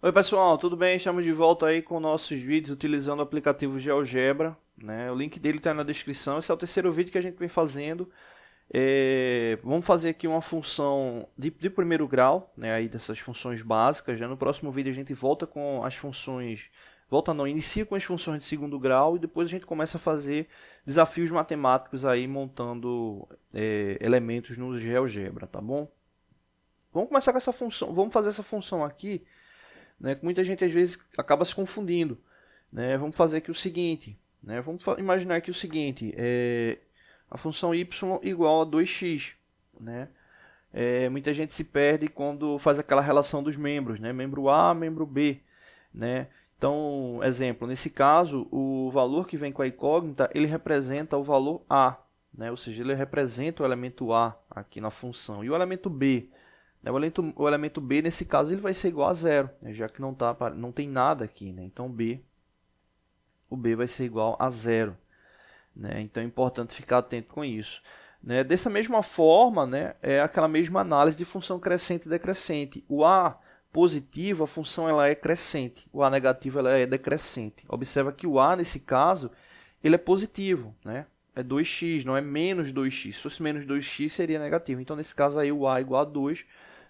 Oi pessoal, tudo bem? Estamos de volta aí com nossos vídeos utilizando o aplicativo GeoGebra, né? O link dele está na descrição. Esse é o terceiro vídeo que a gente vem fazendo. Vamos fazer aqui uma função de primeiro grau, né? Aí dessas funções básicas. Já no próximo vídeo a gente volta com as funções, inicia com as funções de segundo grau e depois a gente começa a fazer desafios matemáticos aí montando elementos no GeoGebra, tá bom? Vamos começar com essa função. Vamos fazer essa função aqui, né, que muita gente às vezes acaba se confundindo, né? Vamos fazer aqui o seguinte, né? Vamos imaginar aqui o seguinte, a função y igual a 2x, né? Muita gente se perde quando faz aquela relação dos membros, né? Membro A, membro B, né? Então, exemplo, nesse caso, o valor que vem com a incógnita, ele representa o valor A, né? Ou seja, ele representa o elemento A aqui na função. E o elemento B, né? O elemento B, nesse caso, ele vai ser igual a zero, né? Já que não tem nada aqui, né? Então, o B vai ser igual a zero, né? Então, é importante ficar atento com isso, né? Dessa mesma forma, né, é aquela mesma análise de função crescente e decrescente. O A positivo, a função ela é crescente. O A negativo ela é decrescente. Observa que o A, nesse caso, ele é positivo, né? É 2x, não é menos 2x. Se fosse menos 2x, seria negativo. Então, nesse caso, aí, o A igual a 2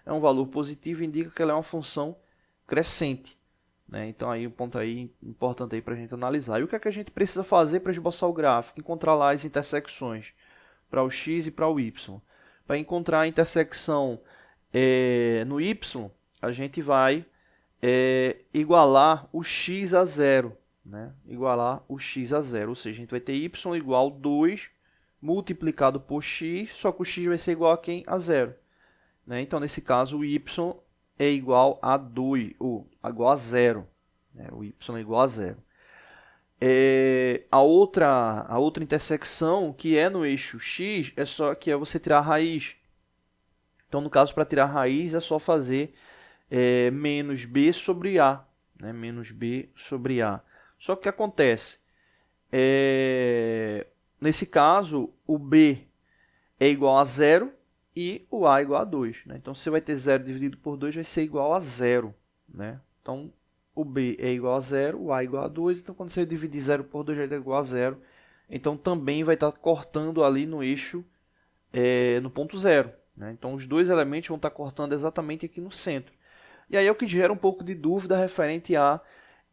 é um valor positivo e indica que ela é uma função crescente, né? Então, aí, um ponto aí importante para a gente analisar. E o que é que a gente precisa fazer para esboçar o gráfico? Encontrar lá as intersecções para o x e para o y. Para encontrar a intersecção no y, a gente vai igualar o x a zero, né? Igualar o x a zero, ou seja, a gente vai ter y igual a 2 multiplicado por x, só que o x vai ser igual a quem? A zero, né? Então, nesse caso, o y é igual a 2, ou igual a zero, né? O y é igual a zero. A outra intersecção, que é no eixo x, é só que é você tirar a raiz. Então, no caso, para tirar a raiz, é só fazer menos b sobre a, né? Menos b sobre a. Só que o que acontece? Nesse caso, o b é igual a zero e o a é igual a 2, né? Então, você vai ter 0 dividido por 2 vai ser igual a zero, né? Então, o b é igual a zero, o a é igual a 2. Então, quando você dividir 0 por 2 vai dar igual a zero. Então, também vai estar cortando ali no eixo, no ponto zero, né? Então, os dois elementos vão estar cortando exatamente aqui no centro. E aí é o que gera um pouco de dúvida referente a,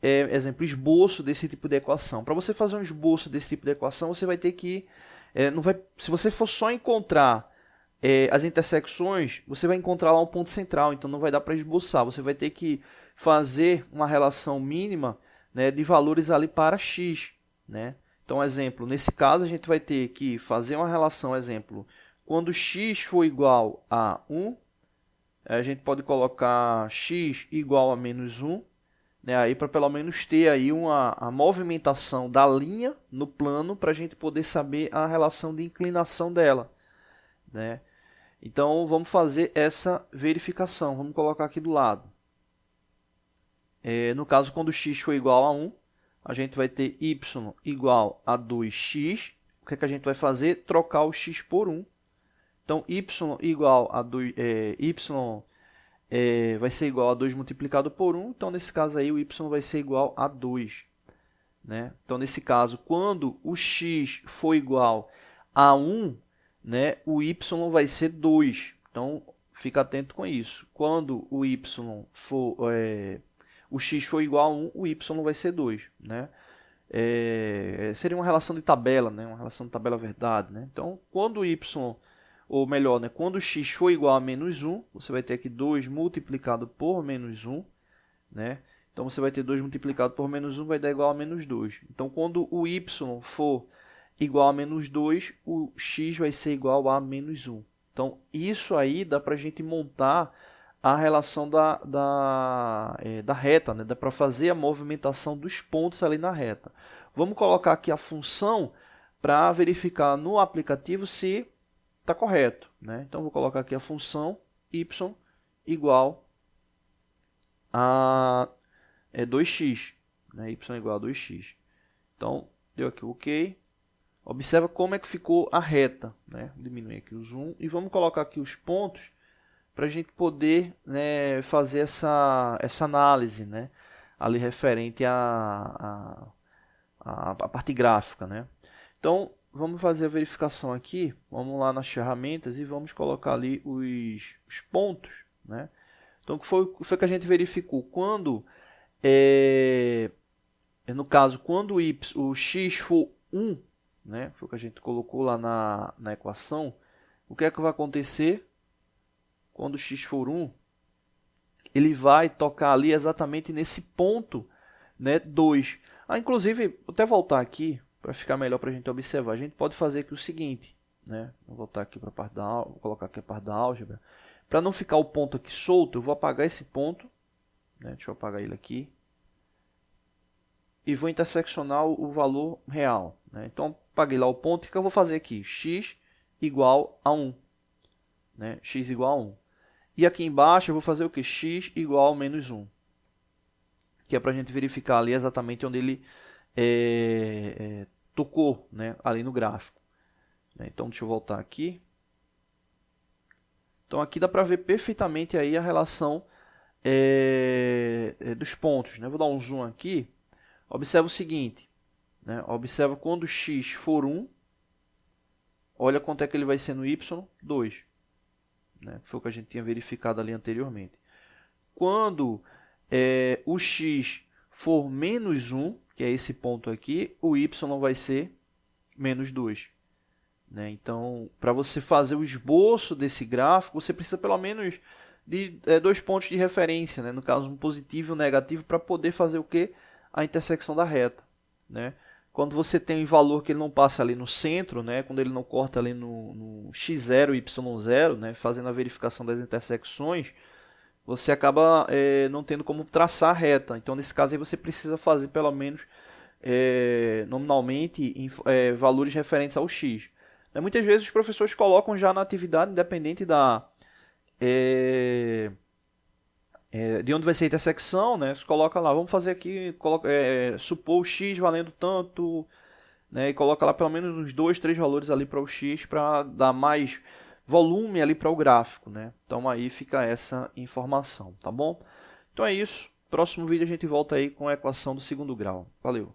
exemplo, esboço desse tipo de equação. Para você fazer um esboço desse tipo de equação, você vai ter que... se você for só encontrar as intersecções, você vai encontrar lá um ponto central, então não vai dar para esboçar. Você vai ter que fazer uma relação mínima, né, de valores ali para x, né? Então, exemplo, nesse caso a gente vai ter que fazer uma relação, exemplo, quando x for igual a 1, a gente pode colocar x igual a menos 1, né, aí para pelo menos ter aí a movimentação da linha no plano para a gente poder saber a relação de inclinação dela, né? Então, vamos fazer essa verificação. Vamos colocar aqui do lado. No caso, quando x for igual a 1, a gente vai ter y igual a 2x. O que é que a gente vai fazer? Trocar o x por 1. Então, y igual a 2, vai ser igual a 2 multiplicado por 1. Então, nesse caso aí, o y vai ser igual a 2. Né? Então, nesse caso, quando o x for igual a 1, né, o y vai ser 2. Então, fica atento com isso. Quando o y for, o x for igual a 1, o y vai ser 2. Né? Seria uma relação de tabela, né? Uma relação de tabela-verdade. Né? Então, quando o y, ou melhor, né, quando o x for igual a menos 1, você vai ter aqui 2 multiplicado por menos 1. Né? Então, você vai ter 2 multiplicado por menos 1 vai dar igual a menos 2. Então, quando o y for igual a menos 2, o x vai ser igual a menos 1. Então, isso aí dá para a gente montar a relação da reta, né? Dá para fazer a movimentação dos pontos ali na reta. Vamos colocar aqui a função para verificar no aplicativo se está correto, né? Então, vou colocar aqui a função y igual a 2x, né? Y igual a 2x. Então, deu aqui o OK. Observa como é que ficou a reta, né? Diminui aqui o zoom e vamos colocar aqui os pontos para a gente poder, né, fazer essa análise, né, ali referente a parte gráfica, né? Então, vamos fazer a verificação aqui. Vamos lá nas ferramentas e vamos colocar ali os pontos, né? Então, o que foi que a gente verificou? Quando, no caso, quando o x for 1, né? Foi o que a gente colocou lá na equação. O que é que vai acontecer? Quando o x for 1, ele vai tocar ali exatamente nesse ponto, né, 2. Inclusive, vou até voltar aqui para ficar melhor para a gente observar. A gente pode fazer aqui o seguinte, né? Vou voltar aqui para a parte da álgebra, vou colocar aqui a parte da álgebra. Para não ficar o ponto aqui solto, eu vou apagar esse ponto, né? Deixa eu apagar ele aqui. E vou interseccionar o valor real, né? Então, apaguei lá o ponto. O que eu vou fazer aqui? X igual a 1. Né? X igual a 1. E aqui embaixo eu vou fazer o que? X igual a menos 1. Que é para a gente verificar ali exatamente onde ele tocou, né, ali no gráfico. Então, deixa eu voltar aqui. Então, aqui dá para ver perfeitamente aí a relação dos pontos, né? Vou dar um zoom aqui. Observa o seguinte, né? Observa quando x for 1, olha quanto é que ele vai ser no y, 2. Né? Foi o que a gente tinha verificado ali anteriormente. Quando o x for menos 1, que é esse ponto aqui, o y vai ser menos 2. Né? Então, para você fazer o esboço desse gráfico, você precisa pelo menos de 2 pontos de referência, né? No caso, um positivo e um negativo, para poder fazer o quê? A intersecção da reta. Né? Quando você tem um valor que ele não passa ali no centro, né? Quando ele não corta ali no x0 e y0, né? Fazendo a verificação das intersecções, você acaba não tendo como traçar a reta. Então, nesse caso, aí você precisa fazer pelo menos nominalmente valores referentes ao x. Muitas vezes os professores colocam já na atividade, independente de onde vai ser a intersecção, né? Você coloca lá, vamos fazer aqui, supor o x valendo tanto, né? E coloca lá pelo menos uns 2, 3 valores ali para o x, para dar mais volume ali para o gráfico, né? Então aí fica essa informação, tá bom? Então é isso. Próximo vídeo a gente volta aí com a equação do segundo grau. Valeu!